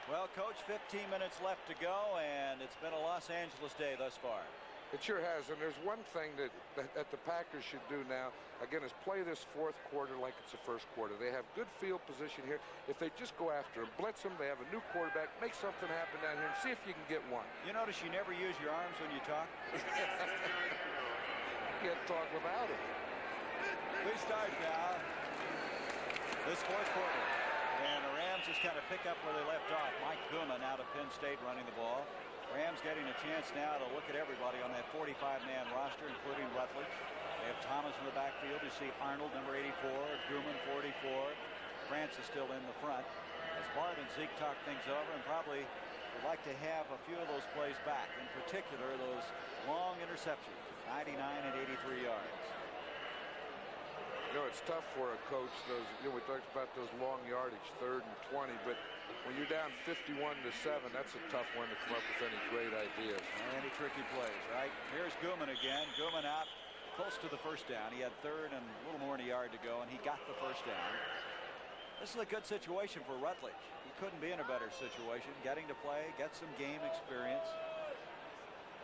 Well, Coach, 15 minutes left to go, and it's been a Los Angeles day thus far. It sure has, and there's one thing that the Packers should do now, again, is play this fourth quarter like it's the first quarter. They have good field position here. If they just go after him, blitz him, they have a new quarterback, make something happen down here, and see if you can get one. You notice you never use your arms when you talk? You can't talk without it. We start now this fourth quarter, and the Rams just kind of pick up where they left off. Mike Gooman out of Penn State running the ball. Rams getting a chance now to look at everybody on that 45-man roster, including Rutledge. They have Thomas in the backfield. You see Arnold, number 84, Gooman, 44. France is still in the front. As Bart and Zeke talk things over, and probably would like to have a few of those plays back, in particular those long interceptions, 99 and 83 yards. You know, it's tough for a coach. We talked about those long yardage, 3rd and 20, but when you're down 51-7, that's a tough one to come up with any great ideas. Any tricky plays, right? Here's Gooman again. Gooman out close to the first down. He had 3rd and a little more than a yard to go, and he got the first down. This is a good situation for Rutledge. He couldn't be in a better situation. Getting to play, get some game experience.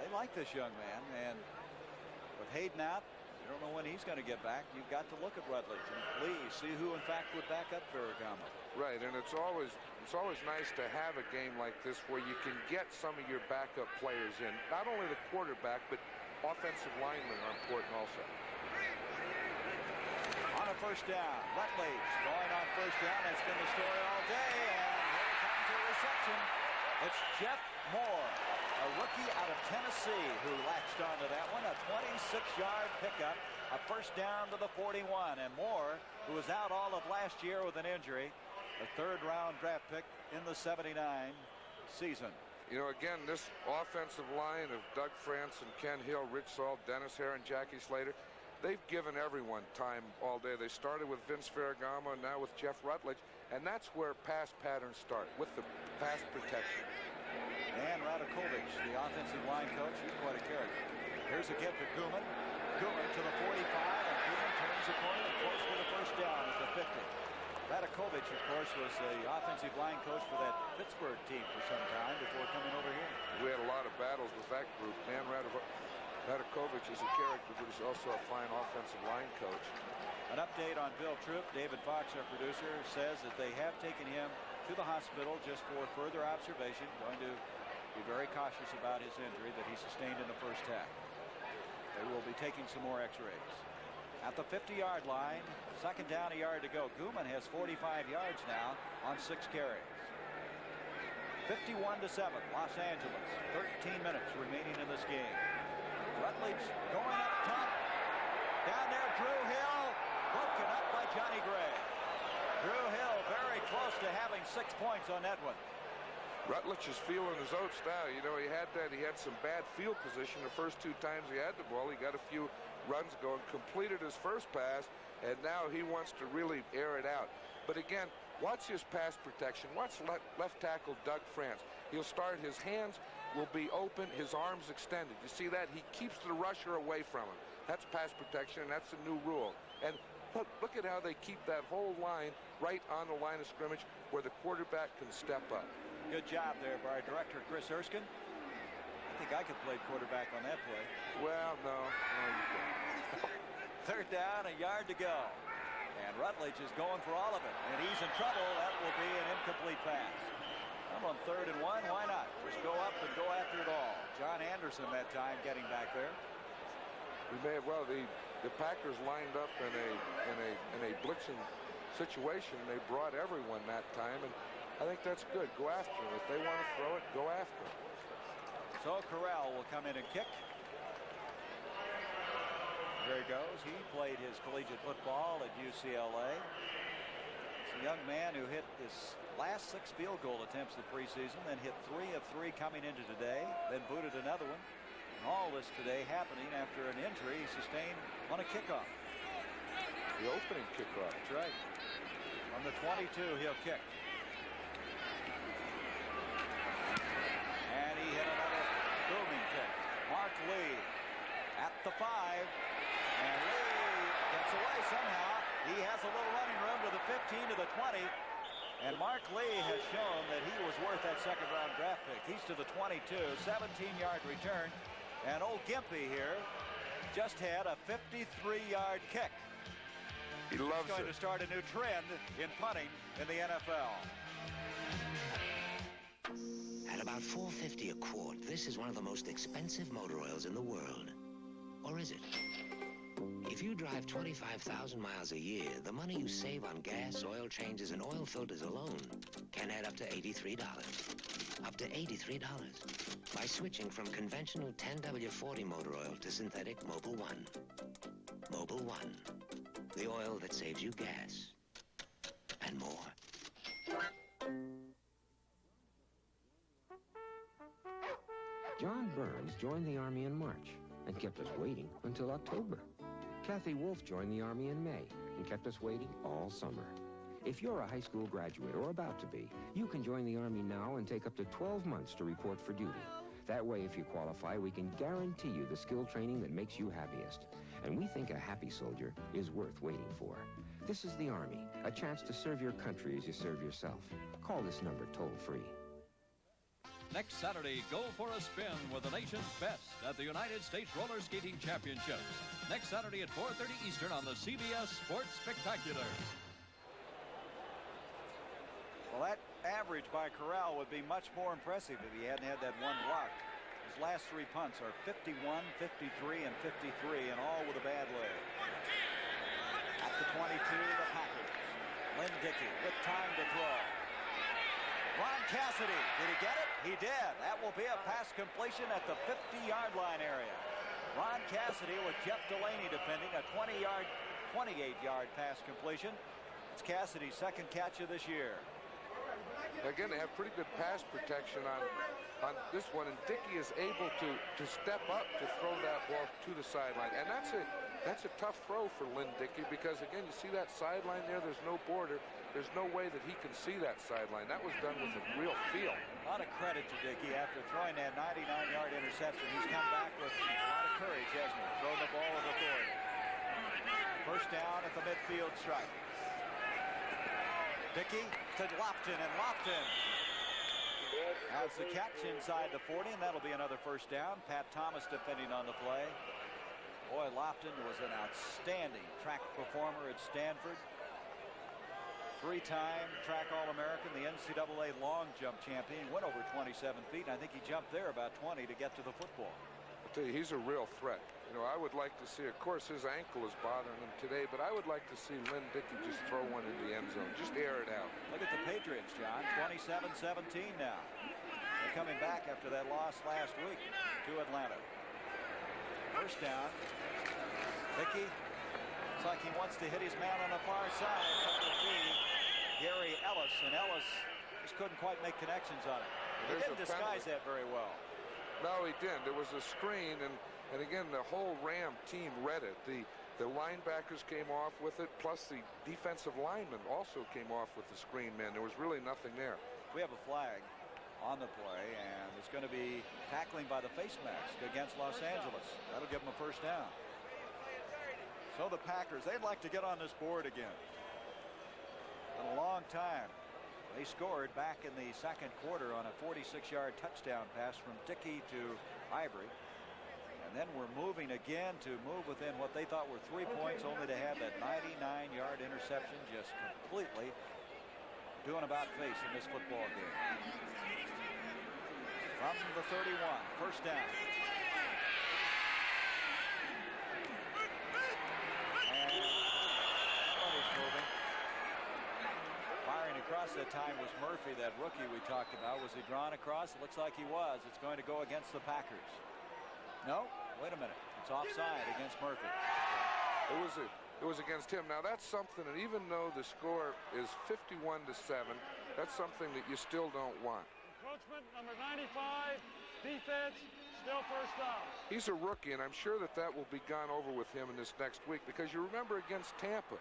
They like this young man, and with Hayden out, you don't know when he's going to get back. You've got to look at Rutledge and please see who in fact would back up Ferragamo. Right, and it's always nice to have a game like this where you can get some of your backup players in. Not only the quarterback, but offensive linemen are important also. On a first down, Rutledge going on first down. That's been the story all day, and here comes a reception. It's Jeff Moore, a rookie out of Tennessee, who latched onto that one. A 26-yard pickup, a first down to the 41. And Moore, who was out all of last year with an injury, a 3rd-round draft pick in the 79 season. You know, again, this offensive line of Doug France and Ken Hill, Rich Salt, Dennis Hare, and Jackie Slater, they've given everyone time all day. They started with Vince Ferragamo and now with Jeff Rutledge, and that's where pass patterns start, with the pass protection. And Radakovich, the offensive line coach, he's quite a character. Here's a give to Gooman. Gooman to the 45, and Gooman turns the corner and close to the first down at the 50. Radakovich, of course, was the offensive line coach for that Pittsburgh team for some time before coming over here. We had a lot of battles with that group. Dan Radakovich is a character, but he's also a fine offensive line coach. An update on Bill Troop. David Fox, our producer, says that they have taken him to the hospital just for further observation. Going to be very cautious about his injury that he sustained in the first half. They will be taking some more x-rays. At the 50-yard line, 2nd down, a yard to go. Gooman has 45 yards now on 6 carries. 51-7, Los Angeles. 13 minutes remaining in this game. Rutledge going up top. Down there, Drew Hill. Broken up by Johnny Gray. Drew Hill very close to having 6 points on that one. Rutledge is feeling his oats now. You know, he had some bad field position the first 2 times he had the ball. He got a few runs going, completed his first pass, and now he wants to really air it out. But again, watch his pass protection. Watch left tackle Doug France. He'll start, his hands will be open, his arms extended. You see that? He keeps the rusher away from him. That's pass protection, and that's a new rule. And look at how they keep that whole line right on the line of scrimmage where the quarterback can step up. Good job there by our director, Chris Erskine. I think I could play quarterback on that play. Well, no, you can't. 3rd down, a yard to go. And Rutledge is going for all of it. And he's in trouble. That will be an incomplete pass. I'm on 3rd and 1. Why not? Just go up and go after it all. John Anderson that time getting back there. We may have, well, the Packers lined up in a blitzing situation. They brought everyone that time, and I think that's good. Go after them. If they want to throw it, go after them. So Corral will come in and kick. There he goes. He played his collegiate football at UCLA. It's a young man who hit his last 6 field goal attempts the preseason, then hit 3 of 3 coming into today, then booted another one. And all this today happening after an injury he sustained on a kickoff. The opening kickoff. That's right. On the 22, he'll kick. And he hit another booming kick. Mark Lee at the 5. And Lee gets away somehow. He has a little running room to the 15, to the 20. And Mark Lee has shown that he was worth that second-round draft pick. He's to the 22, 17-yard return. And old Gimpy here just had a 53-yard kick. He loves He's going to start a new trend in punting in the NFL. At about $4.50 a quart, this is one of the most expensive motor oils in the world. Or is it? If you drive 25,000 miles a year, the money you save on gas, oil changes, and oil filters alone can add up to $83. Up to $83. By switching from conventional 10W40 motor oil to synthetic Mobil 1. Mobil 1. The oil that saves you gas. And more. John Burns joined the Army in March and kept us waiting until October. Kathy Wolf joined the Army in May and kept us waiting all summer. If you're a high school graduate or about to be, you can join the Army now and take up to 12 months to report for duty. That way, if you qualify, we can guarantee you the skill training that makes you happiest. And we think a happy soldier is worth waiting for. This is the Army, a chance to serve your country as you serve yourself. Call this number toll-free. Next Saturday, go for a spin with the nation's best at the United States Roller Skating Championships. Next Saturday at 4:30 Eastern on the CBS Sports Spectacular. Well, that average by Corral would be much more impressive if he hadn't had that one block. His last three punts are 51, 53, and 53, and all with a bad leg. At the 22, the Packers. Lynn Dickey with time to throw. Ron Cassidy, did he get it? He did. That will be a pass completion at the 50-yard line area. Ron Cassidy with Jeff Delaney defending, a 28-yard pass completion. It's Cassidy's second catch of this year. Again, they have pretty good pass protection on this one, and Dickey is able to step up to throw that ball to the sideline. And that's a tough throw for Lynn Dickey because, again, you see that sideline there, there's no border. There's no way that he can see that sideline. That was done with a real feel. A lot of credit to Dickey after throwing that 99-yard interception. He's come back with a lot of courage, hasn't he? Throwing the ball with authority. First down at the midfield stripe. Dickey to Lofton, and Lofton has the catch inside the 40, and that'll be another first down. Pat Thomas defending on the play. Boy, Lofton was an outstanding track performer at Stanford. Three-time track All-American, the NCAA long jump champion, went over 27 feet, and I think he jumped there about 20 to get to the football. I'll tell you, he's a real threat. You know, I would like to see, of course, his ankle is bothering him today, but I would like to see Lynn Dickey just throw one in the end zone, just air it out. Look at the Patriots, John, 27-17 now. They're coming back after that loss last week to Atlanta. First down. Dickey, looks like he wants to hit his man on the far side. That would be Gary Ellis, and Ellis just couldn't quite make connections on it. He didn't disguise that very well. No, he didn't. There was a screen, and again, the whole Ram team read it. The linebackers came off with it, plus the defensive linemen also came off with the screen man. There was really nothing there. We have a flag on the play, and it's going to be tackling by the face mask against Los Angeles. That'll give them a first down. So the Packers, they'd like to get on this board again. In a long time. They scored back in the second quarter on a 46-yard touchdown pass from Dickey to Ivory. And then we're moving again to move within what they thought were 3 points, only to have that 99-yard interception just completely doing about face in this football game. From the 31, first down. And somebody's moving. Firing across that time was Murphy, that rookie we talked about. Was he drawn across? It looks like he was. It's going to go against the Packers. No, wait a minute. It's offside against Murphy. It was against him. Now that's something, and even though the score is 51-7, that's something that you still don't want. Encroachment number 95, defense, still first down. He's a rookie, and I'm sure that will be gone over with him in this next week, because you remember against Tampa,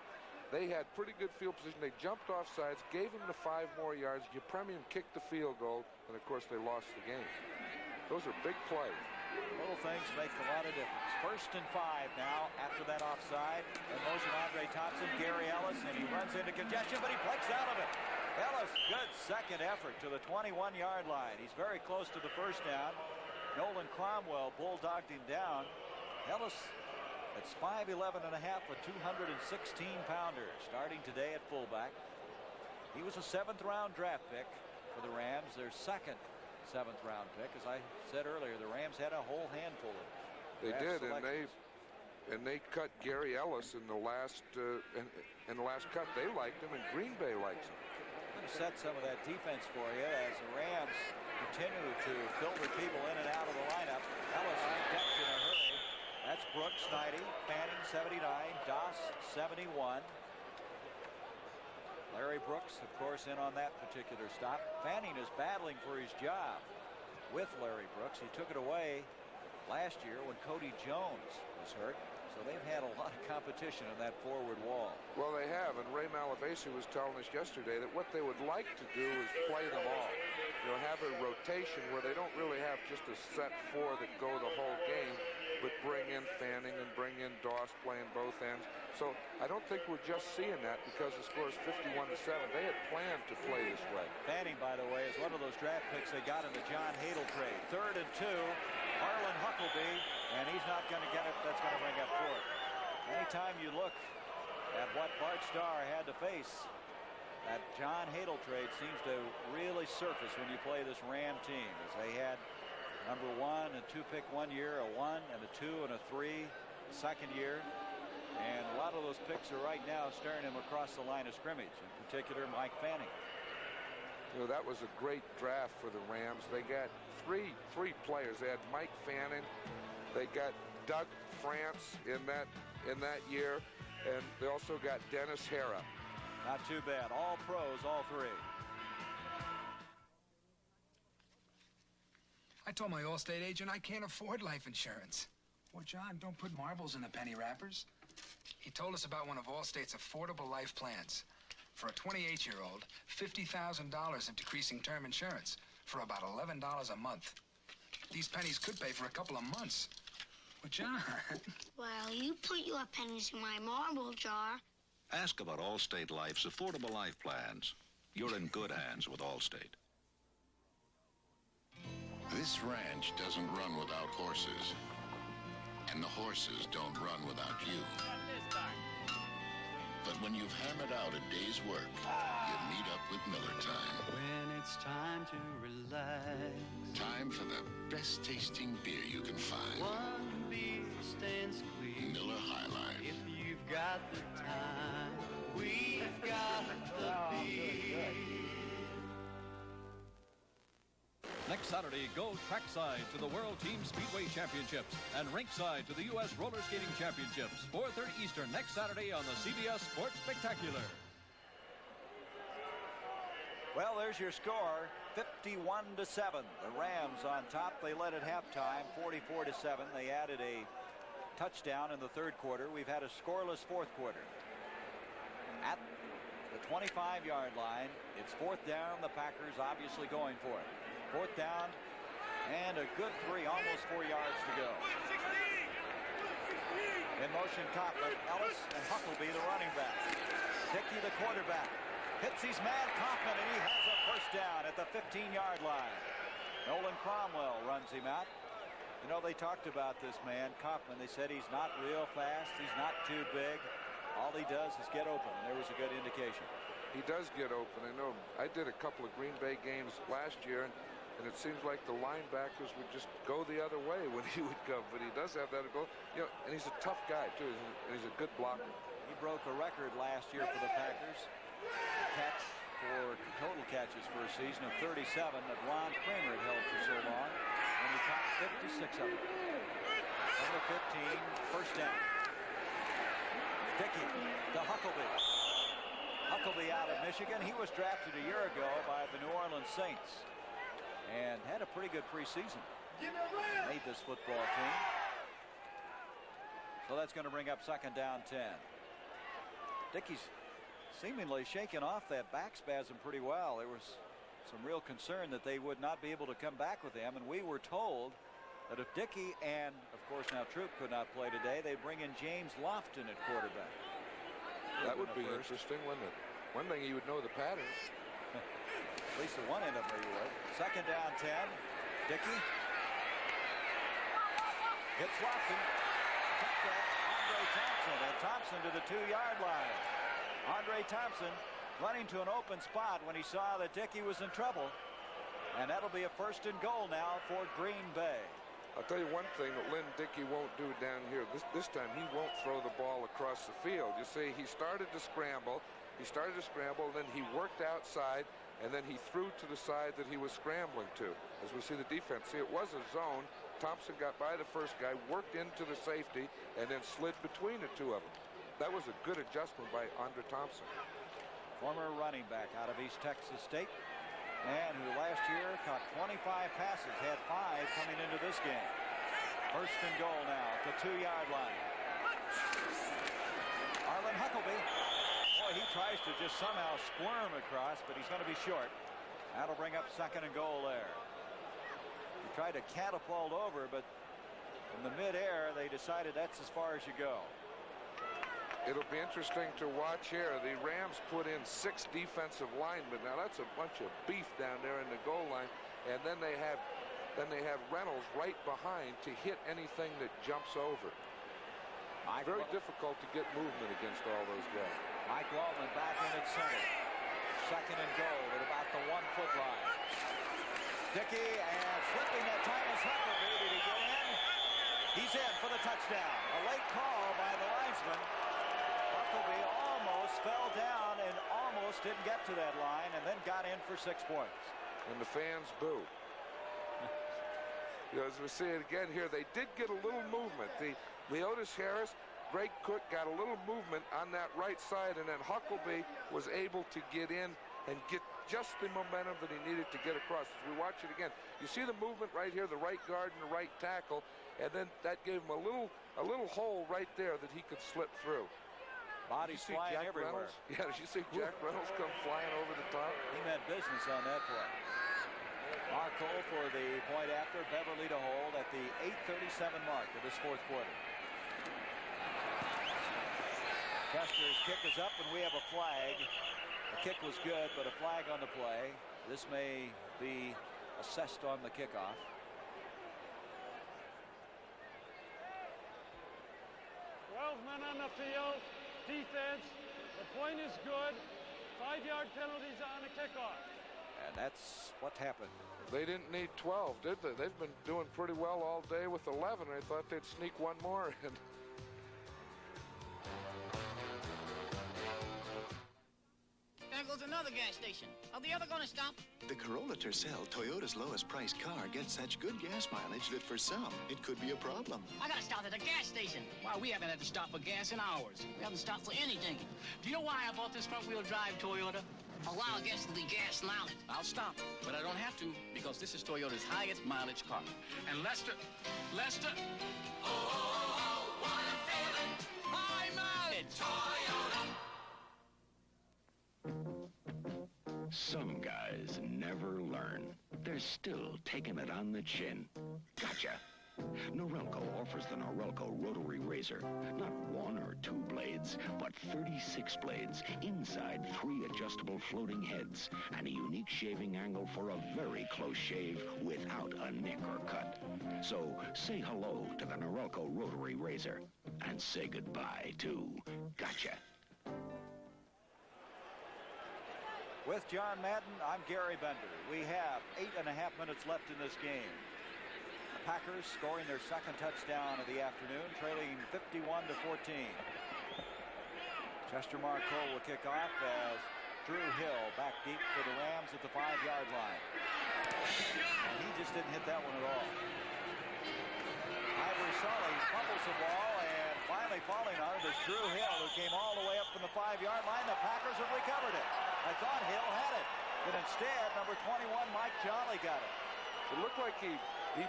they had pretty good field position. They jumped off sides, gave him the 5 more yards. Yepremian kicked the field goal, and of course they lost the game. Those are big plays. Little things make a lot of difference. First and 5 now after that offside. And motion Andre Thompson, Gary Ellis, and he runs into congestion, but he breaks out of it. Ellis good second effort to the 21-yard line. He's very close to the first down. Nolan Cromwell bulldogged him down. Ellis, it's 5'11 and a half, a 216-pounder, starting today at fullback. He was a 7th-round draft pick for the Rams, their second 7th-round pick. As I said earlier, the Rams had a whole handful of They draft did, selections. and they cut Gary Ellis in the last cut. They liked him, and Green Bay likes him. I'm going to set some of that defense for you as the Rams continue to filter people in and out of the lineup. Ellis on depth in a hurry. That's Brooks 90, Fanning 79, Doss 71. Larry Brooks, of course, in on that particular stop. Fanning is battling for his job with Larry Brooks. He took it away last year when Cody Jones was hurt. So they've had a lot of competition in that forward wall. Well, they have, and Ray Malavasi was telling us yesterday that what they would like to do is play them all. You know, have a rotation where they don't really have just a set 4 that go the whole game, but bring in Fanning and bring in Doss playing both ends. So I don't think we're just seeing that because the score is 51-7. They had planned to play this way. Fanning, by the way, is one of those draft picks they got in the John Hadle trade. 3rd and 2. Harlan Huckleby, and he's not going to get it. That's going to bring up 4th. Anytime you look at what Bart Starr had to face, that John Hadle trade seems to really surface when you play this Ram team, as they had number 1 and 2 pick 1 year, a 1 and a 2 and a 3 the second year. And a lot of those picks are right now staring him across the line of scrimmage, in particular Mike Fanning. You know, that was a great draft for the Rams. They got three players. They had Mike Fanning, they got Doug France in that year, and they also got Dennis Hara. Not too bad. All pros, all 3. I told my Allstate agent I can't afford life insurance. Well, John, don't put marbles in the penny wrappers. He told us about one of Allstate's affordable life plans. For a 28-year-old, $50,000 of decreasing term insurance for about $11 a month. These pennies could pay for a couple of months. Well, John... Well, you put your pennies in my marble jar. Ask about Allstate Life's affordable life plans. You're in good hands with Allstate. This ranch doesn't run without horses. And the horses don't run without you. But when you've hammered out a day's work, you meet up with Miller Time. When it's time to relax. Time for the best tasting beer you can find. One beer stand squeeze. Miller High Life. If you've got the time, we've got the beer. Next Saturday, go trackside to the World Team Speedway Championships and rinkside to the U.S. Roller Skating Championships. 4:30 Eastern next Saturday on the CBS Sports Spectacular. Well, there's your score, 51-7. The Rams on top. They led at halftime, 44-7. They added a touchdown in the 3rd quarter. We've had a scoreless 4th quarter. At the 25-yard line, it's 4th down. The Packers obviously going for it. 4th down and a good 3, almost 4 yards to go. In motion, Coughlin, Ellis, and Huckleby, the running back. Dickey, the quarterback. Hits his man, Kaufman, and he has a first down at the 15-yard line. Nolan Cromwell runs him out. You know, they talked about this man, Kaufman. They said he's not real fast. He's not too big. All he does is get open, and there was a good indication. He does get open. I know I did a couple of Green Bay games last year, and it seems like the linebackers would just go the other way when he would come. But he does have that goal. You know, and he's a tough guy, too, and he's a good blocker. He broke a record last year for the Packers. Catch for total catches for a season of 37 that Ron Kramer had held for so long. And he caught 56 of them. Number 15, first down. Dickey to Huckleby. Huckleby out of Michigan. He was drafted a year ago by the New Orleans Saints and had a pretty good preseason. Made this football team. So that's going to bring up 2nd down 10. Dickey's seemingly shaking off that back spasm pretty well. There was some real concern that they would not be able to come back with him, and we were told that if Dickey and, of course, now Troop could not play today, they'd bring in James Lofton at quarterback. That would be interesting, wouldn't it? One thing, he would know the patterns. least at one end of where you were. Second down 10. Dickey. Hits Lofton. Kept that. Andre Thompson. And Thompson to the 2-yard line. Andre Thompson running to an open spot when he saw that Dickey was in trouble. And that'll be a 1st and goal now for Green Bay. I'll tell you one thing that Lynn Dickey won't do down here. This time he won't throw the ball across the field. You see, he started to scramble. And then he worked outside, and then he threw to the side that he was scrambling to. As we see the defense. See, it was a zone. Thompson got by the first guy, worked into the safety, and then slid between the two of them. That was a good adjustment by Andre Thompson. Former running back out of East Texas State. Man who last year caught 25 passes, had 5 coming into this game. 1st and goal now at the 2-yard line. Arlen Huckleby. Boy, he tries to just somehow squirm across, but he's going to be short. That'll bring up 2nd and goal there. He tried to catapult over, but in the midair, they decided that's as far as you go. It'll be interesting to watch here. The Rams put in 6 defensive linemen. Now that's a bunch of beef down there in the goal line, and then they have Reynolds right behind to hit anything that jumps over. Very difficult to get movement against all those guys. Mike Waldman back in at center. 2nd and goal at about the 1-foot line. Dickey and flipping that time is Huckleby. Did he get in? He's in for the touchdown. A late call by the linesman. Huckleby almost fell down and almost didn't get to that line, and then got in for 6 points. And the fans boo. As we see it again here, they did get a little movement. The Leotis Harris, Greg Cook got a little movement on that right side, and then Huckleby was able to get in and get just the momentum that he needed to get across. As we watch it again, you see the movement right here, the right guard and the right tackle, and then that gave him a little hole right there that he could slip through. Bodies flying everywhere. Yeah, did you see Jack Reynolds come flying over the top? He meant business on that play. Mark Cole for the point after. Beverly to hold at the 8:37 mark of this 4th quarter. Chester's kick is up, and we have a flag. The kick was good, but a flag on the play. This may be assessed on the kickoff. Men on the field, defense. The point is good. 5-yard penalties on the kickoff. And that's what happened. They didn't need 12, did they? They've been doing pretty well all day with 11. I thought they'd sneak one more in. There goes another gas station. Are they ever going to stop? The Corolla Tercel, Toyota's lowest priced car, gets such good gas mileage that for some, it could be a problem. I got to stop at a gas station. Why, we haven't had to stop for gas in hours. We haven't stopped for anything. Do you know why I bought this front-wheel drive Toyota? Allow gas to the gas mileage. I'll stop, but I don't have to because this is Toyota's highest mileage car. And Lester, oh, what a feeling. High mileage. Toyota. Some guys never learn. They're still taking it on the chin. Gotcha. Norelco offers the Norelco Rotary Razor. Not 1 or 2 blades, but 36 blades inside 3 adjustable floating heads and a unique shaving angle for a very close shave without a nick or cut. So say hello to the Norelco Rotary Razor and say goodbye to Gotcha. With John Madden, I'm Gary Bender. We have 8.5 minutes left in this game. The Packers scoring their 2nd touchdown of the afternoon, trailing 51-14. Chester Marcole will kick off as Drew Hill back deep for the Rams at the 5-yard line. And he just didn't hit that one at all. Ivory Sully fumbles the ball, and finally falling on it is Drew Hill, who came all the way up from the 5-yard line. The Packers have recovered it. I thought Hill had it, but instead, number 21, Mike Jolly got it. It looked like he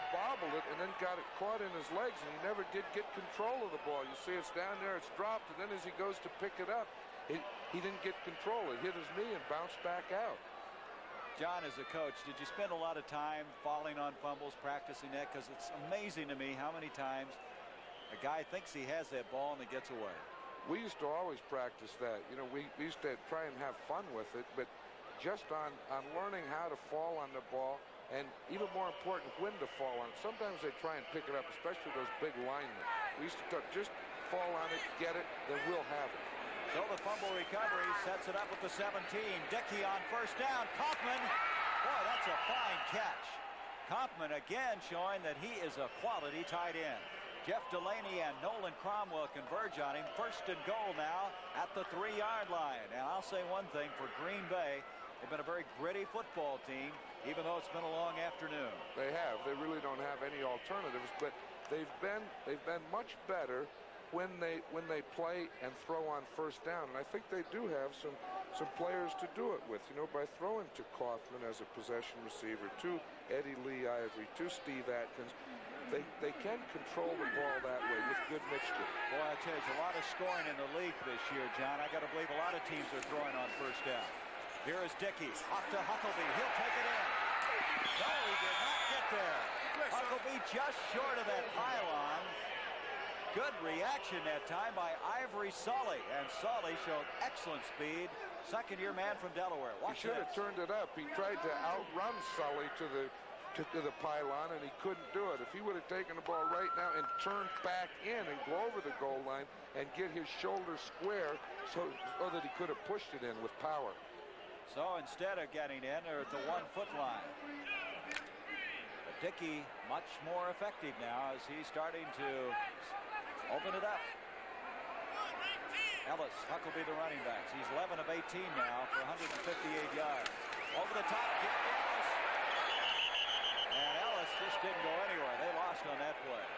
bobbled it and then got it caught in his legs, and he never did get control of the ball. You see it's down there, it's dropped, and then as he goes to pick it up, he didn't get control. It hit his knee and bounced back out. John, as a coach, did you spend a lot of time falling on fumbles, practicing that? Because it's amazing to me how many times a guy thinks he has that ball and it gets away. We used to always practice that. You know, we used to try and have fun with it, but just on learning how to fall on the ball, and even more important, when to fall on it. Sometimes they try and pick it up, especially those big linemen. We used to talk, just fall on it, get it, then we'll have it. So the fumble recovery sets it up with the 17. Dickey on first down. Kaufman. Boy, that's a fine catch. Kaufman again showing that he is a quality tight end. Jeff Delaney and Nolan Cromwell converge on him. First and goal now at the 3-yard line. And I'll say one thing for Green Bay. They've been a very gritty football team, even though it's been a long afternoon. They have. They really don't have any alternatives, but they've been much better when they play and throw on first down. And I think they do have some players to do it with, you know, by throwing to Kaufman as a possession receiver, to Eddie Lee Ivory, to Steve Atkins. They can control the ball that way with good mixture. Boy, I tell you, there's a lot of scoring in the league this year, John. I got to believe a lot of teams are throwing on first down. Here is Dickey. Off to Huckabee. He'll take it in. No, he did not get there. Huckabee just short of that pylon. Good reaction that time by Ivory Sully. And Sully showed excellent speed. Second-year man from Delaware. He should have turned it up. He tried to outrun Sully to the pylon, and he couldn't do it. If he would have taken the ball right now and turned back in and go over the goal line and get his shoulder square so that he could have pushed it in with power. So instead of getting in, they're at the 1-foot line. But Dickey much more effective now as he's starting to open it up. Ellis, Huckabee the running backs. He's 11 of 18 now for 158 yards. Over the top, Gary Ellis. And Ellis just didn't go anywhere. They lost on that play.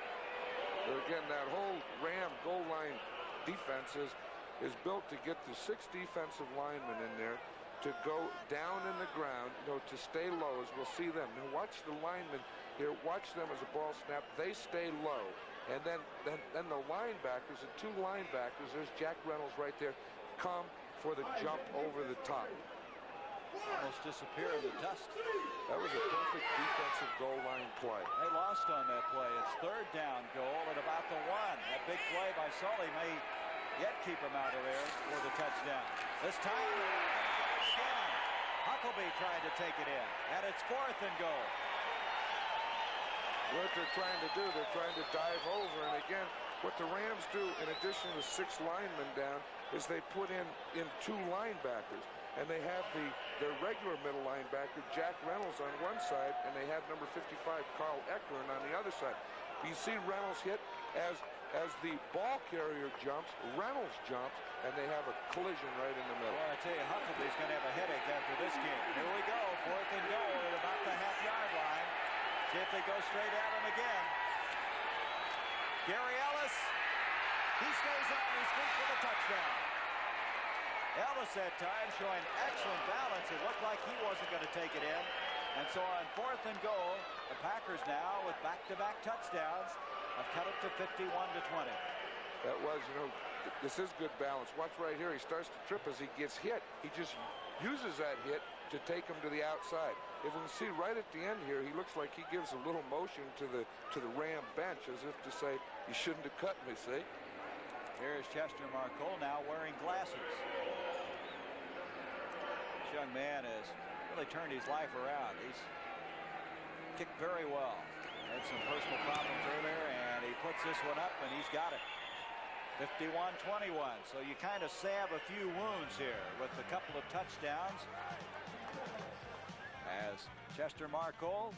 But again, that whole Ram goal line defense is built to get the 6 defensive linemen in there to go down in the ground, you know, to stay low, as we'll see them. Now watch the linemen here. Watch them as a ball snap. They stay low. And then the linebackers, the 2 linebackers, there's Jack Reynolds right there, come for the jump over the top. Almost disappear in the dust. That was a perfect defensive goal line play. They lost on that play. It's third down goal at about the 1. That big play by Sully may yet keep him out of there for the touchdown. This time, again, Huckabee trying to take it in. And it's 4th and goal. What they're trying to do, they're trying to dive over. And again, what the Rams do, in addition to 6 linemen down, is they put in 2 linebackers. And they have their regular middle linebacker, Jack Reynolds, on one side, and they have number 55, Carl Eckern, on the other side. You see Reynolds hit as the ball carrier jumps, Reynolds jumps, and they have a collision right in the middle. Well, I tell you, Huckabee's going to have a headache after this game. Here we go, 4th and goal at about the half-yard line. See if they go straight at him again. Gary Ellis, he stays on his feet for the touchdown. Ellis that time showing excellent balance. It looked like he wasn't going to take it in. And so on 4th and goal, the Packers now with back-to-back touchdowns have cut it to 51-20. That was, you know, this is good balance. Watch right here. He starts to trip as he gets hit. He just uses that hit to take him to the outside. If we can see right at the end here, he looks like he gives a little motion to the Ram bench as if to say, you shouldn't have cut me, see? Here's Chester Marcol now wearing glasses. This young man has really turned his life around. He's kicked very well. Had some personal problems earlier, and he puts this one up, and he's got it. 51-21. So you kind of salve a few wounds here with a couple of touchdowns. As Chester Marcol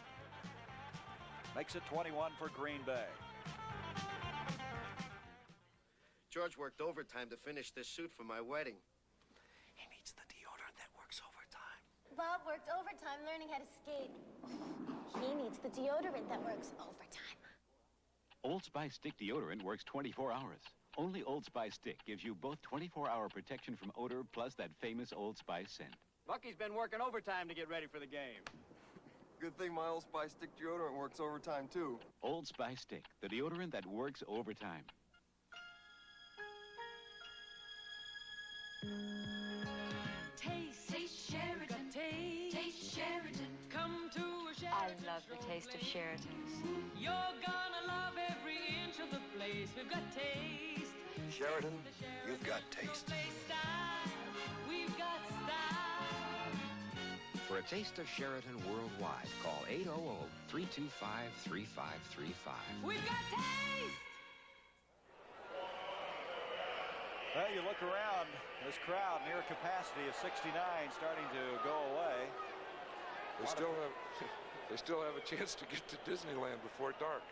makes it 21 for Green Bay. George worked overtime to finish this suit for my wedding. He needs the deodorant that works overtime. Bob worked overtime learning how to skate. He needs the deodorant that works overtime. Old Spice Stick deodorant works 24 hours. Only Old Spice Stick gives you both 24-hour protection from odor plus that famous Old Spice scent. Bucky's been working overtime to get ready for the game. Good thing my Old Spice Stick deodorant works overtime, too. Old Spice Stick, the deodorant that works overtime. Taste Sheridan. Taste Sheridan. Come to a Sheridan. I love the taste of Sheridan's. You're gonna love every inch of the place. We've got taste. Sheridan, you've got taste. We've got style. For a taste of Sheraton worldwide, call 800-325-3535. We've got taste! Well, you look around, this crowd near capacity of 69 starting to go away. They still have a chance to get to Disneyland before dark.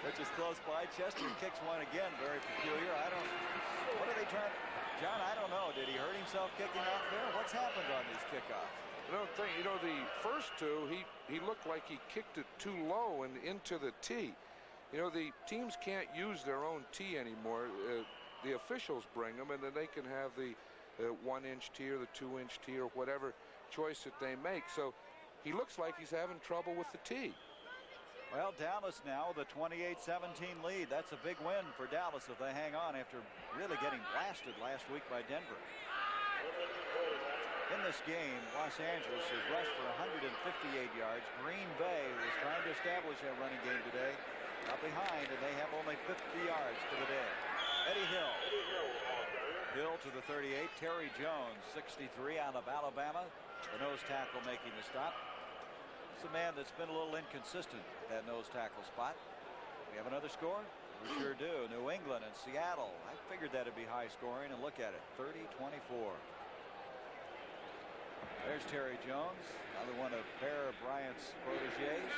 Which is close by. Chester kicks one again, very peculiar. What are they trying? John, I don't know. Did he hurt himself kicking off there? What's happened on these kickoffs? I don't think, the first two, he looked like he kicked it too low and into the tee. The teams can't use their own tee anymore. The officials bring them, and then they can have the 1-inch tee or the 2-inch tee or whatever choice that they make. So he looks like he's having trouble with the tee. Well, Dallas now with a 28-17 lead. That's a big win for Dallas if they hang on after really getting blasted last week by Denver. In this game, Los Angeles has rushed for 158 yards. Green Bay was trying to establish that running game today. Up behind, and they have only 50 yards for the day. Eddie Hill. Hill to the 38. Terry Jones, 63, out of Alabama. The nose tackle making the stop. It's a man that's been a little inconsistent at that nose tackle spot. We have another score? We sure do. New England and Seattle. I figured that'd be high scoring, and look at it, 30-24. There's Terry Jones, another one of Bear Bryant's protégés.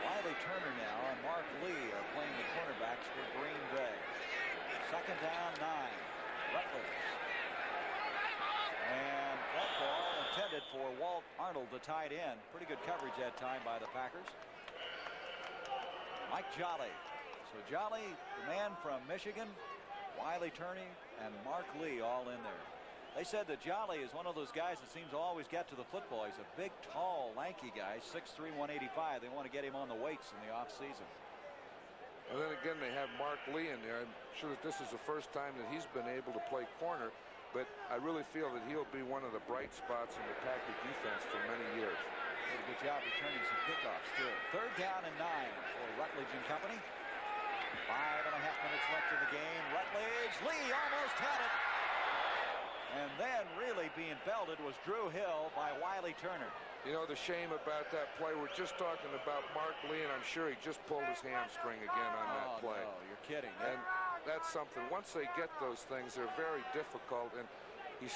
Wiley Turner now and Mark Lee are playing the cornerbacks for Green Bay. Second down, 9. Rutledge. And that ball intended for Walt Arnold, the tight end. Pretty good coverage that time by the Packers. Mike Jolly. So Jolly, the man from Michigan, Wiley Turner, and Mark Lee all in there. They said that Jolly is one of those guys that seems to always get to the football. He's a big, tall, lanky guy, 6'3", 185. They want to get him on the weights in the offseason. And then again, they have Mark Lee in there. I'm sure that this is the first time that he's been able to play corner, but I really feel that he'll be one of the bright spots in the Packer defense for many years. Did a good job returning some kickoffs, too. Third down and 9 for Rutledge and company. 5.5 minutes left in the game. Rutledge, Lee almost had it. And then really being belted was Drew Hill by Wiley Turner. The shame about that play, we're just talking about Mark Lee, and I'm sure he just pulled his hamstring again on that play. No, you're kidding. And that's something. Once they get those things, they're very difficult. And he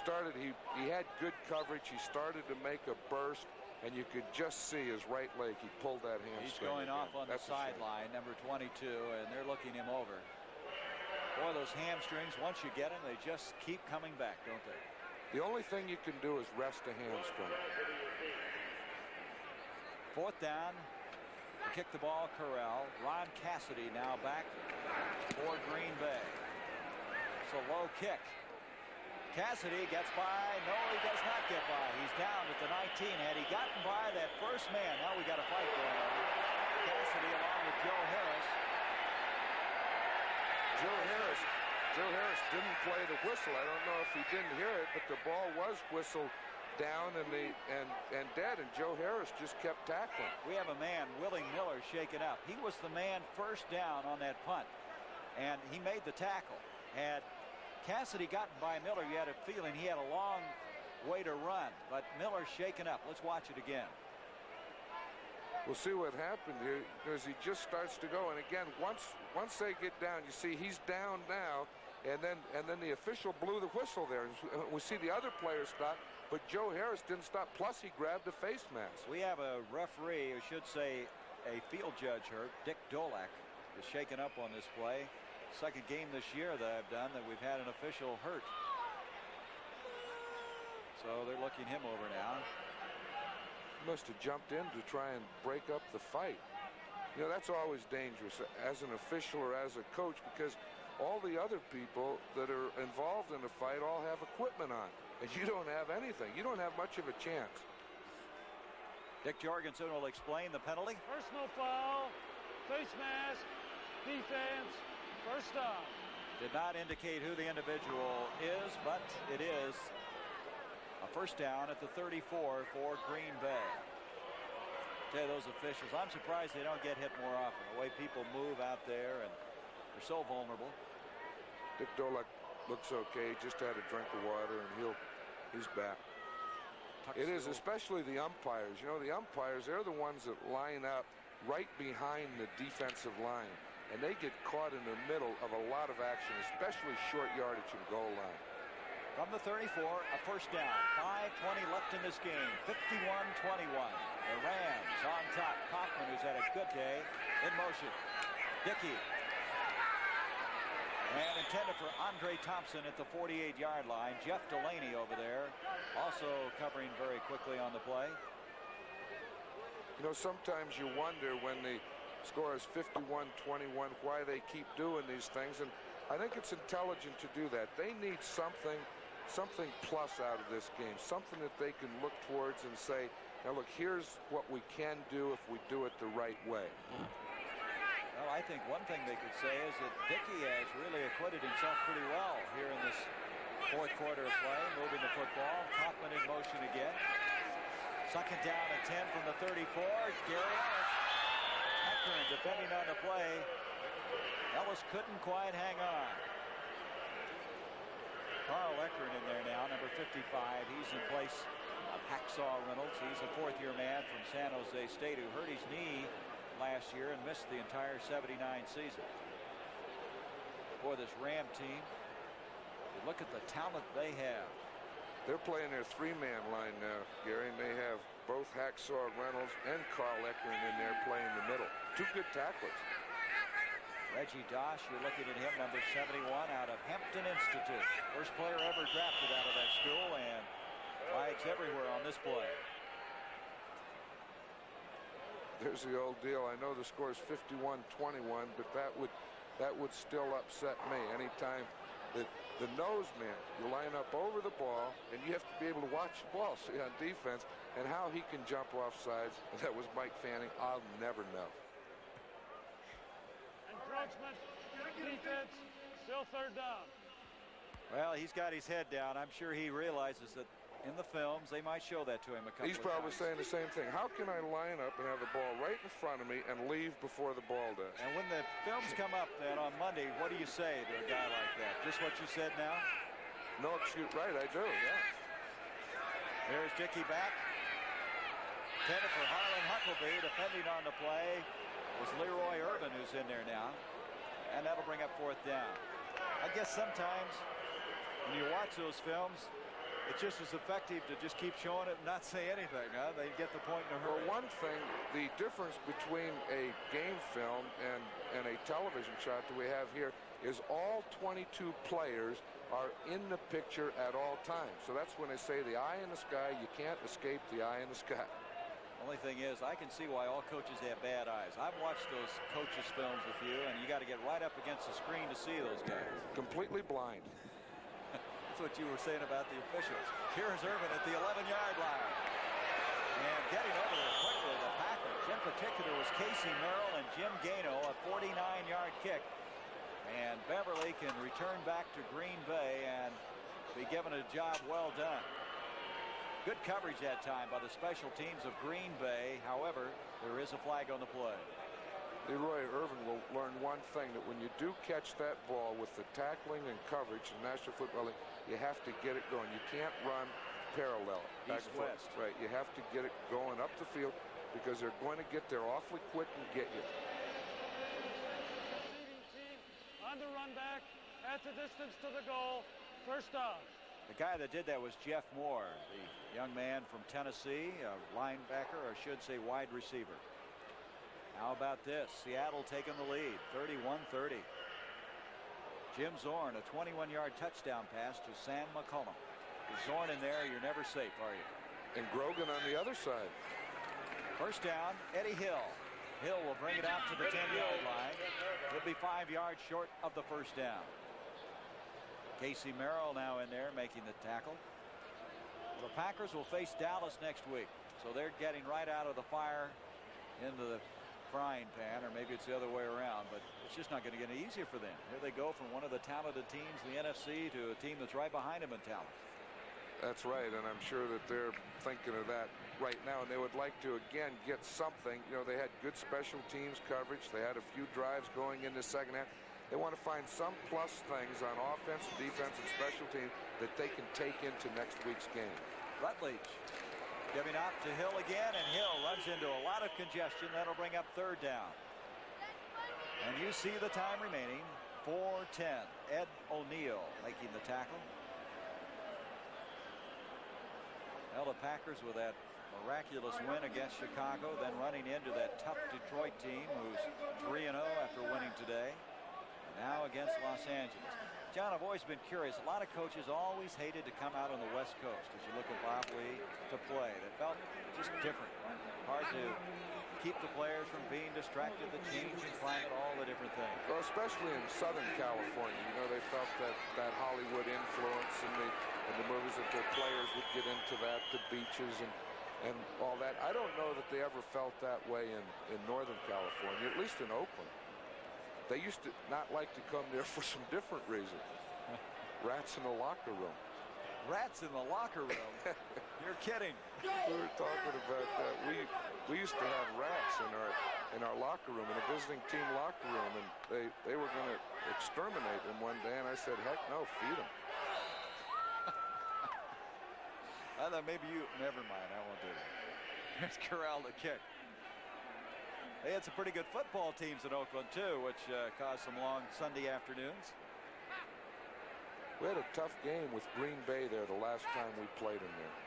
had good coverage. He started to make a burst, and you could just see his right leg. He pulled that hamstring. He's going again. off on the sideline, number 22, and they're looking him over. Boy, those hamstrings, once you get them, they just keep coming back, don't they? The only thing you can do is rest a hamstring. Fourth down. To kick the ball, Corral. Ron Cassidy now back for Green Bay. It's a low kick. Cassidy gets by. No, he does not get by. He's down at the 19. Had he gotten by that first man, now we got a fight going on. Cassidy along with Joe Harris. Joe Harris didn't play the whistle. I don't know if he didn't hear it, but the ball was whistled down and dead, and Joe Harris just kept tackling. We have a man, Willie Miller, shaken up. He was the man first down on that punt, and he made the tackle. Had Cassidy gotten by Miller, you had a feeling he had a long way to run, but Miller shaken up. Let's watch it again. We'll see what happened here because he just starts to go, and again, once they get down, you see he's down now, and then the official blew the whistle there. We see the other players stop, but Joe Harris didn't stop. Plus, he grabbed a face mask. We have a referee, I should say a field judge hurt. Dick Dolak is shaken up on this play. Second game this year that I've done that we've had an official hurt. So they're looking him over now. Must have jumped in to try and break up the fight. That's always dangerous as an official or as a coach, because all the other people that are involved in the fight all have equipment on, and you don't have anything. You don't have much of a chance. Dick Jorgensen will explain the penalty. Personal foul, face mask, defense, first down. Did not indicate who the individual is, but it is a first down at the 34 for Green Bay. Tell you, those officials, I'm surprised they don't get hit more often. The way people move out there, and they're so vulnerable. Dick Dolak looks okay. He just had a drink of water, and he's back. It is, especially the umpires. You know, the umpires, they're the ones that line up right behind the defensive line. And they get caught in the middle of a lot of action, especially short yardage and goal line. From the 34, a first down. 5:20 left in this game. 51-21. The Rams on top. Kaufman, who's had a good day, in motion. Dickey. And intended for Andre Thompson at the 48-yard line. Jeff Delaney over there, also covering very quickly on the play. You know, sometimes you wonder when the score is 51-21 why they keep doing these things, and I think it's intelligent to do that. They need something plus out of this game, something that they can look towards and say, now look, here's what we can do if we do it the right way. Well, I think one thing they could say is that Dickey has really acquitted himself pretty well here in this fourth quarter of play, moving the football. Kaufman in motion again. Second down and 10 from the 34. Gary Ellis. Heckern defending on the play. Ellis couldn't quite hang on. Carl Eckern in there now, number 55. He's in place of Hacksaw Reynolds. He's a fourth-year man from San Jose State who hurt his knee last year and missed the entire 79 season. Boy, this Ram team, you look at the talent they have. They're playing their three-man line now, Gary, and they have both Hacksaw Reynolds and Carl Eckern in there playing the middle. Two good tacklers. Reggie Dosh, you're looking at him, number 71, out of Hampton Institute. First player ever drafted out of that school, and flags everywhere on this play. There's the old deal. I know the score is 51-21, but that would still upset me. Anytime that the nose man, you line up over the ball, and you have to be able to watch the ball, see on defense, and how he can jump off sides. That was Mike Fanning. I'll never know. Encroachment, defense, still third down. Well, he's got his head down. I'm sure he realizes that in the films, they might show that to him a couple of times. He's probably saying the same thing. How can I line up and have the ball right in front of me and leave before the ball does? And when the films come up then on Monday, what do you say to a guy like that? Just what you said now? No excuse. Right, I do, yeah. There's Dickey back. Intended for Harlan Huckleby. Defending on the play was Leroy Irvin, who's in there now. And that'll bring up fourth down. I guess sometimes when you watch those films, it's just as effective to just keep showing it and not say anything, huh? They get the point in a hurry. Well, one thing, the difference between a game film and a television shot that we have here is all 22 players are in the picture at all times. So that's when they say the eye in the sky, you can't escape the eye in the sky. Only thing is, I can see why all coaches have bad eyes. I've watched those coaches' films with you, and you got to get right up against the screen to see those guys. Completely blind. That's what you were saying about the officials. Here's Irvin at the 11-yard line. And getting over there quickly, the Packers. In particular was Casey Merrill and Jim Gano, a 49-yard kick. And Beverly can return back to Green Bay and be given a job well done. Good coverage that time by the special teams of Green Bay. However, there is a flag on the play. Leroy Irvin will learn one thing, that when you do catch that ball with the tackling and coverage in National Football League, you have to get it going. You can't run parallel. East-west. Right, you have to get it going up the field because they're going to get there awfully quick and get you. On the run back, at the distance to the goal, first down. The guy that did that was Jeff Moore, the young man from Tennessee, a linebacker, or I should say wide receiver. How about this? Seattle taking the lead, 31-30. Jim Zorn, a 21-yard touchdown pass to Sam McCollum. With Zorn in there, you're never safe, are you? And Grogan on the other side. First down, Eddie Hill. Hill will bring it out to the 10-yard line. He'll be 5 yards short of the first down. Casey Merrill now in there making the tackle. Well, the Packers will face Dallas next week, so they're getting right out of the fire into the frying pan, or maybe it's the other way around, but it's just not going to get any easier for them. Here they go from one of the talented teams in the NFC to a team that's right behind them in talent. That's right, and I'm sure that they're thinking of that right now, and they would like to, again, get something. You know, they had good special teams coverage. They had a few drives going in the second half. They want to find some plus things on offense, defense, and special teams that they can take into next week's game. Rutledge Giving up to Hill again, and Hill runs into a lot of congestion. That'll bring up 3rd down. And you see the time remaining, 4:10. Ed O'Neill making the tackle. Well, the Packers with that miraculous win against Chicago, then running into that tough Detroit team who's 3-0 after winning today. Now against Los Angeles. John, I've always been curious. A lot of coaches always hated to come out on the West Coast as you look at Bob Lee to play. That felt just different. Hard to keep the players from being distracted, the change in climate, all the different things. Well, especially in Southern California, you know, they felt that Hollywood influence and the movies that their players would get into that, the beaches and all that. I don't know that they ever felt that way in Northern California, at least in Oakland. They used to not like to come there for some different reasons. Rats in the locker room. Rats in the locker room? You're kidding. We were talking about that. We used to have rats in our locker room, in a visiting team locker room, and they were going to exterminate them one day, and I said, heck no, feed them. I thought maybe you, never mind, I won't do that. Here's Corral to kick. They had some pretty good football teams in Oakland too, which caused some long Sunday afternoons. We had a tough game with Green Bay there the last time we played them there.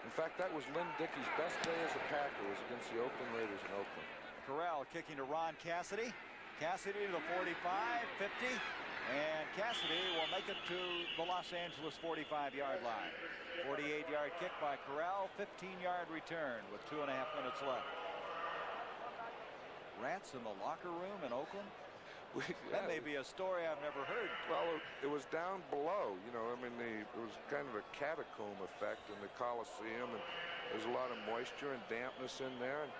In fact, that was Lynn Dickey's best day as a Packer, was against the Oakland Raiders in Oakland. Corral kicking to Ron Cassidy. Cassidy to the 45, 50, and Cassidy will make it to the Los Angeles 45-yard line. 48-yard kick by Corral, 15-yard return with 2.5 minutes left. Rats in the locker room in Oakland? That may be a story I've never heard. Well, it was down below, you know. I mean, it was kind of a catacomb effect in the Coliseum, and there's a lot of moisture and dampness in there. And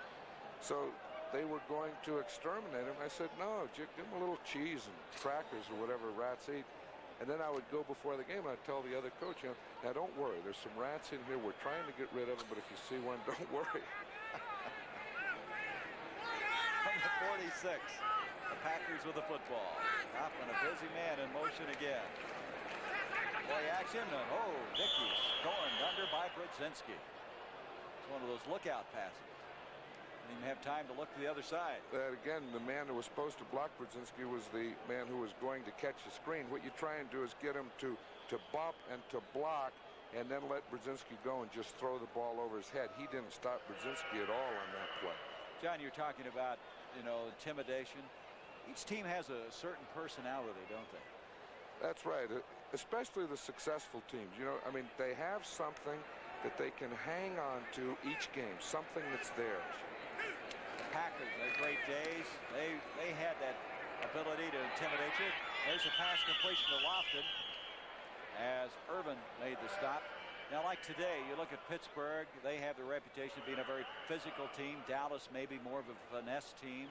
so they were going to exterminate them. I said, no, give them a little cheese and crackers or whatever rats eat. And then I would go before the game and I'd tell the other coach, you know, now don't worry, there's some rats in here. We're trying to get rid of them, but if you see one, don't worry. From the 46, the Packers with the football. Top and a busy man in motion again. Play action, and Dickey scored under by Brzezinski. It's one of those lookout passes. Didn't even have time to look to the other side. Again, the man who was supposed to block Brzezinski was the man who was going to catch the screen. What you try and do is get him to bump and to block, and then let Brzezinski go and just throw the ball over his head. He didn't stop Brzezinski at all on that play. John, you're talking about, you know, intimidation. Each team has a certain personality, don't they? That's right, especially the successful teams. You know, I mean, they have something that they can hang on to each game, something that's theirs. The Packers, their great days, they had that ability to intimidate you. There's a pass completion to Lofton as Irvin made the stop. Now, like today, you look at Pittsburgh, they have the reputation of being a very physical team. Dallas maybe more of a finesse team.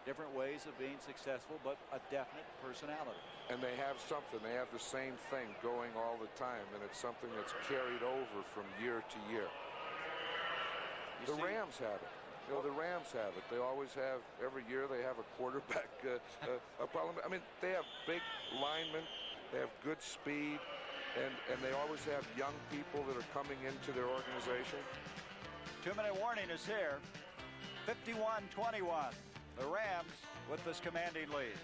Different ways of being successful, but a definite personality. And they have something. They have the same thing going all the time, and it's something that's carried over from year to year. The Rams have it. You know, the Rams have it. They always have, every year they have a quarterback a problem. I mean, they have big linemen. They have good speed. And they always have young people that are coming into their organization. 2-minute warning is here. 51-21. The Rams with this commanding lead.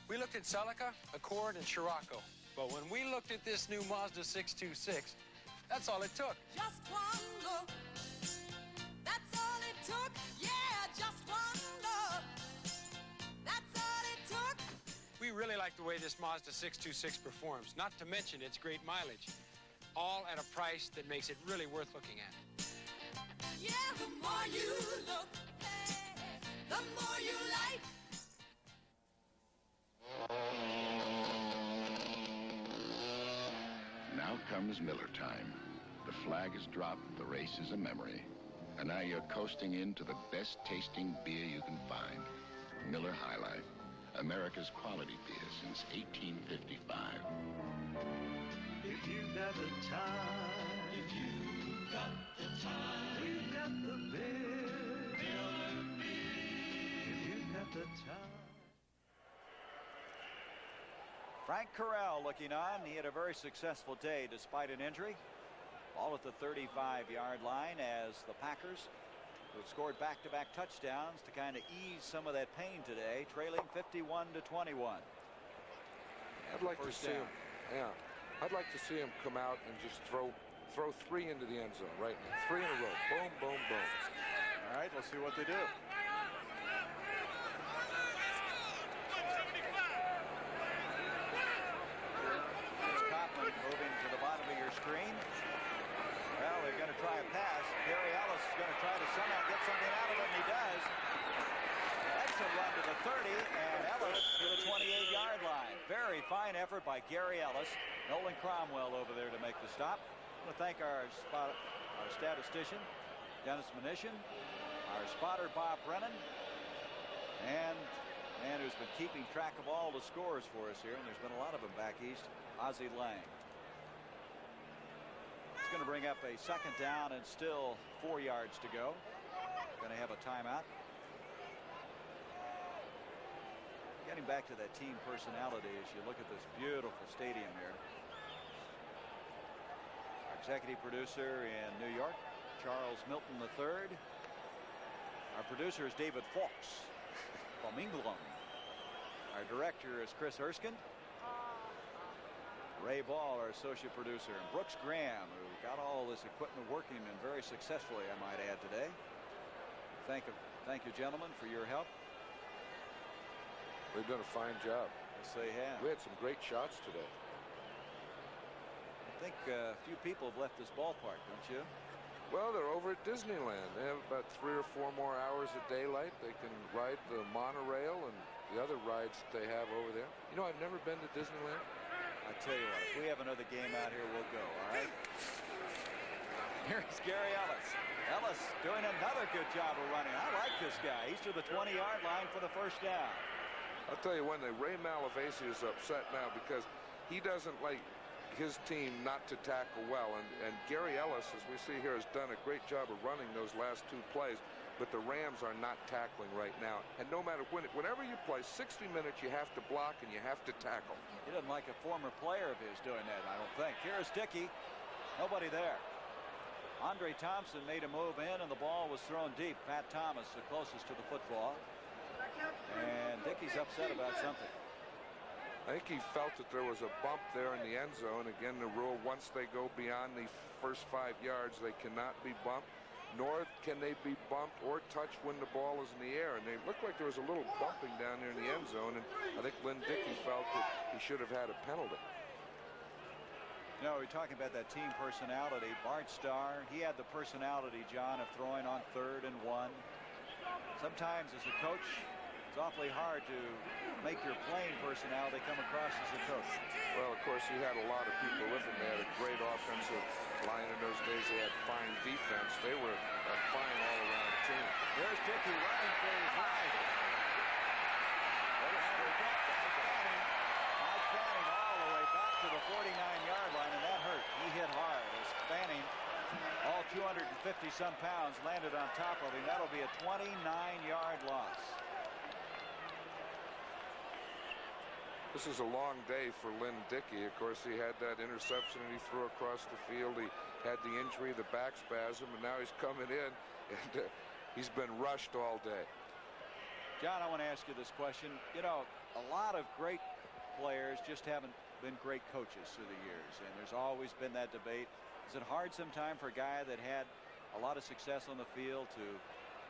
We looked at Celica, Accord, and Scirocco. But when we looked at this new Mazda 626, that's all it took. Just one look. That's all it took. Yeah, just one look. That's all it took. We really like the way this Mazda 626 performs, not to mention its great mileage. All at a price that makes it really worth looking at. Yeah, the more you look, the more you like. Now comes Miller time. The flag is dropped, the race is a memory. And now you're coasting into the best tasting beer you can find. Miller High Life, America's quality beer since 1855. If you got the time, if you got the time, we got the beer. If you got the time. Frank Corral looking on. He had a very successful day despite an injury. Ball at the 35-yard line as the Packers, who have scored back-to-back touchdowns to kind of ease some of that pain today, trailing 51-21. I'd like to see him. Yeah, I'd like to see him come out and just throw 3 into the end zone right now. 3 in a row. Boom, boom, boom. All right, let's see what they do. Moving to the bottom of your screen. Well, they're going to try a pass. Gary Ellis is going to try to somehow get something out of it, and he does. That's a run to the 30, and Ellis to the 28-yard line. Very fine effort by Gary Ellis. Nolan Cromwell over there to make the stop. I want to thank our statistician, Dennis Mnuchin, our spotter, Bob Brennan, and the man who's been keeping track of all the scores for us here, and there's been a lot of them back east, Ozzie Lang. It's going to bring up a second down and still 4 yards to go. Going to have a timeout. Getting back to that team personality as you look at this beautiful stadium here. Our executive producer in New York, Charles Milton III. Our producer is David Fox from England. Our director is Chris Erskine. Ray Ball, our associate producer, and Brooks Graham, who got all this equipment working and very successfully, I might add, today. Thank you, gentlemen, for your help. They've done a fine job. Yes, they have. We had some great shots today. I think a few people have left this ballpark, don't you? Well, they're over at Disneyland. They have about 3 or 4 more hours of daylight. They can ride the monorail and the other rides that they have over there. You know, I've never been to Disneyland. I tell you what, if we have another game out here, we'll go, all right? Here's Gary Ellis. Ellis doing another good job of running. I like this guy. He's to the 20-yard line for the first down. I'll tell you one thing, Ray Malavasi is upset now because he doesn't like his team not to tackle well. And Gary Ellis, as we see here, has done a great job of running those last 2 plays. But the Rams are not tackling right now. And no matter whenever you play 60 minutes, you have to block and you have to tackle. He doesn't like a former player of his doing that, I don't think. Here's Dickey. Nobody there. Andre Thompson made a move in, and the ball was thrown deep. Pat Thomas, the closest to the football. And Dickey's upset about something. I think he felt that there was a bump there in the end zone. Again, the rule, once they go beyond the first 5 yards, they cannot be bumped. Nor can they be bumped or touched when the ball is in the air. And it looked like there was a little bumping down there in the end zone. And I think Lynn Dickey felt that he should have had a penalty. No, we're talking about that team personality. Bart Starr, he had the personality, John, of throwing on 3rd and 1. Sometimes as a coach, it's awfully hard to make your playing personality come across as a coach. Well, of course, he had a lot of people with him. They had a great offensive line in those days. They had fine defense. They were a fine all-around team. There's Dickey running for his life. Mike Fanning all the way back to the 49-yard line, and that hurt. He hit hard as Fanning, all 250-some pounds, landed on top of him. That'll be a 29-yard loss. This is a long day for Lynn Dickey. Of course, he had that interception that he threw across the field. He had the injury, the back spasm, and now he's coming in, and he's been rushed all day. John, I want to ask you this question. You know, a lot of great players just haven't been great coaches through the years, and there's always been that debate. Is it hard sometime for a guy that had a lot of success on the field to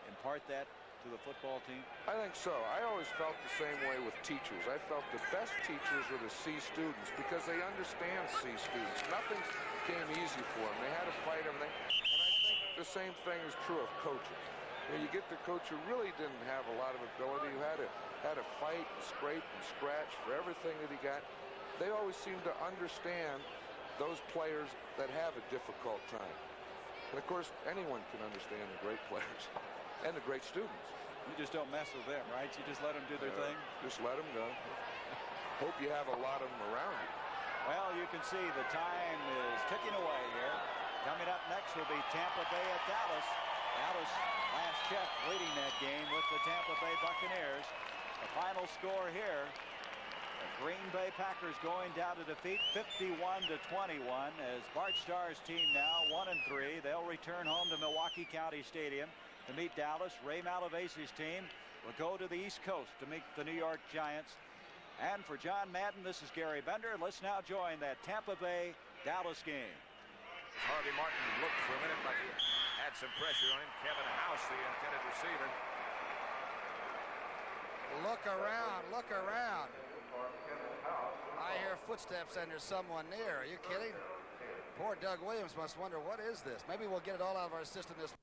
impart that to the football team? I think so. I always felt the same way with teachers. I felt the best teachers were the C students because they understand C students. Nothing came easy for them. They had to fight everything. And I think the same thing is true of coaches. You get the coach who really didn't have a lot of ability, who had to fight and scrape and scratch for everything that he got. They always seem to understand those players that have a difficult time. And of course, anyone can understand the great players and the great students. You just don't mess with them, right? You just let them do their thing? Just let them go. Hope you have a lot of them around you. Well, you can see the time is ticking away here. Coming up next will be Tampa Bay at Dallas. Dallas, last check, leading that game with the Tampa Bay Buccaneers. The final score here, the Green Bay Packers going down to defeat 51-21 as Bart Starr's team now 1-3. They'll return home to Milwaukee County Stadium to meet Dallas. Ray Malavese's team will go to the East Coast to meet the New York Giants. And for John Madden, this is Gary Bender. Let's now join that Tampa Bay Dallas game. Harvey Martin looked for a minute like he had some pressure on him. Kevin House, the intended receiver. Look around, look around. I hear footsteps and there's someone near. Are you kidding? Poor Doug Williams must wonder, what is this? Maybe we'll get it all out of our system this